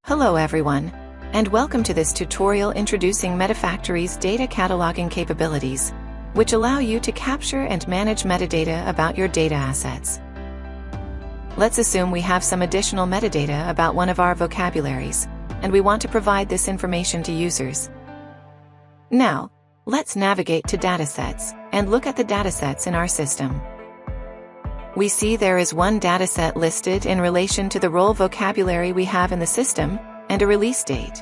Hello everyone, and welcome to this tutorial introducing Metafactory's data cataloging capabilities, which allow you to capture and manage metadata about your data assets. Let's assume we have some additional metadata about one of our vocabularies, and we want to provide this information to users. Now, let's navigate to Datasets, and look at the datasets in our system. We see there is one dataset listed in relation to the role vocabulary we have in the system, and a release date.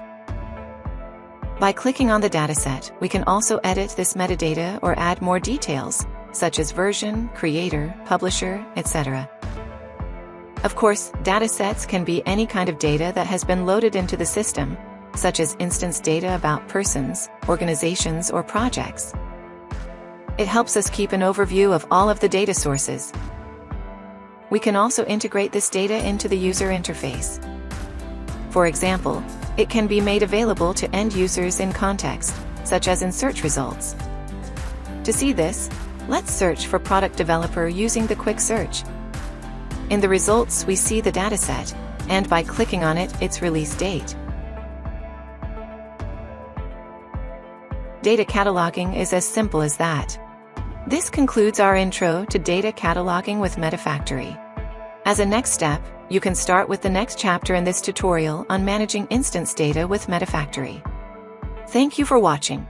By clicking on the dataset, we can also edit this metadata or add more details, such as version, creator, publisher, etc. Of course, datasets can be any kind of data that has been loaded into the system, such as instance data about persons, organizations, or projects. It helps us keep an overview of all of the data sources. We can also integrate this data into the user interface. For example, it can be made available to end users in context, such as in search results. To see this, let's search for product developer using the quick search. In the results, we see the dataset, and by clicking on it, its release date. Data cataloging is as simple as that. This concludes our intro to data cataloging with Metafactory. As a next step, you can start with the next chapter in this tutorial on managing instance data with Metafactory. Thank you for watching.